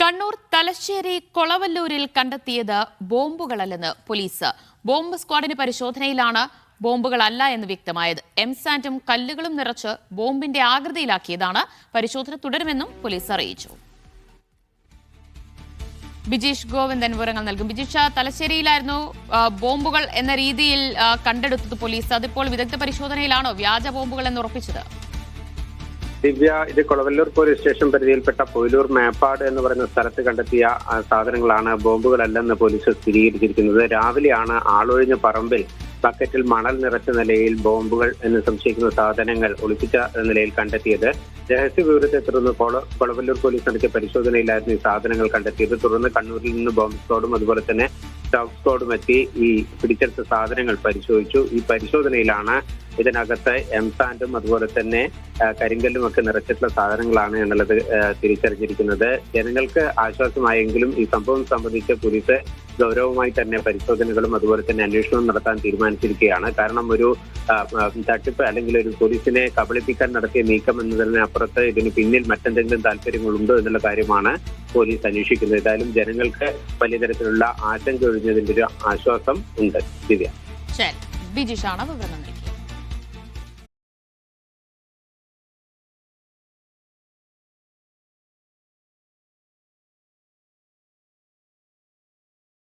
കണ്ണൂർ തലശ്ശേരി കൊളവല്ലൂരിൽ കണ്ടെത്തിയത് ബോംബുകളല്ലെന്ന് police. Bomb സ്ക്വാഡിന് പരിശോധനയിലാണ് ബോംബുകളല്ല എന്ന് വ്യക്തമായത്. എംസാൻഡും കല്ലുകളും നിറച്ച് ബോംബിന്റെ ആകൃതിയിലാക്കിയതാണ്. പരിശോധന തുടരുമെന്നും പോലീസ് അറിയിച്ചു. ബിജീഷ് ഗോവിന്ദൻ വിവരങ്ങൾ നൽകും. ബിജീഷ്, തലശ്ശേരിയിലായിരുന്നു ബോംബുകൾ എന്ന രീതിയിൽ കണ്ടെടുത്തത് പോലീസ്. അതിപ്പോൾ വിദഗ്ധ പരിശോധനയിലാണോ വ്യാജ ബോംബുകൾ എന്ന് ഉറപ്പിച്ചത്? ദിവ്യ, ഇത് കൊളവല്ലൂർ പോലീസ് സ്റ്റേഷൻ പരിധിയിൽപ്പെട്ട പൊയിലൂർ മേപ്പാട് എന്ന് പറയുന്ന സ്ഥലത്ത് കണ്ടെത്തിയ സാധനങ്ങളാണ് ബോംബുകളല്ലെന്ന് പോലീസ് സ്ഥിരീകരിച്ചിരിക്കുന്നത്. രാവിലെയാണ് ആളൊഴിഞ്ഞ പറമ്പിൽ ബക്കറ്റിൽ മണൽ നിറച്ച നിലയിൽ ബോംബുകൾ എന്ന് സംശയിക്കുന്ന സാധനങ്ങൾ ഒളിപ്പിച്ച നിലയിൽ കണ്ടെത്തിയത്. രഹസ്യ വിവരത്തെ തുടർന്ന് കൊളവല്ലൂർ പോലീസ് നടത്തിയ പരിശോധനയിലായിരുന്നു ഈ സാധനങ്ങൾ കണ്ടെത്തിയത്. തുടർന്ന് കണ്ണൂരിൽ നിന്ന് ബോംബ് സ്ക്വാഡും അതുപോലെ തന്നെ ഡോഗ് സ്ക്വാഡും എത്തി ഈ പിടിച്ചെടുത്ത സാധനങ്ങൾ പരിശോധിച്ചു. ഈ പരിശോധനയിലാണ് ഇതിനകത്ത് എംസാൻഡും അതുപോലെ തന്നെ കരിങ്കല്ലും ഒക്കെ നിറച്ചിട്ടുള്ള സാധനങ്ങളാണ് എന്നുള്ളത് തിരിച്ചറിഞ്ഞിരിക്കുന്നത്. ജനങ്ങൾക്ക് ആശ്വാസമായെങ്കിലും ഈ സംഭവം സംബന്ധിച്ച് പോലീസ് ഗൗരവമായി തന്നെ പരിശോധനകളും അതുപോലെ തന്നെ അന്വേഷണവും നടത്താൻ തീരുമാനിച്ചിരിക്കുകയാണ്. കാരണം ഒരു തട്ടിപ്പ് അല്ലെങ്കിൽ ഒരു പോലീസിനെ കബളിപ്പിക്കാൻ നടത്തിയ നീക്കം എന്നതിന് അപ്പുറത്ത് ഇതിന് പിന്നിൽ മറ്റെന്തെങ്കിലും താല്പര്യങ്ങളുണ്ടോ എന്നുള്ള കാര്യമാണ് പോലീസ് അന്വേഷിക്കുന്നത്. ഏതായാലും ജനങ്ങൾക്ക് വലിയ തരത്തിലുള്ള ആശങ്ക ഒഴിഞ്ഞതിന്റെ ഒരു ആശ്വാസം ഉണ്ട്. ദിവ്യ, ബിജീഷാണ് വിവരണം.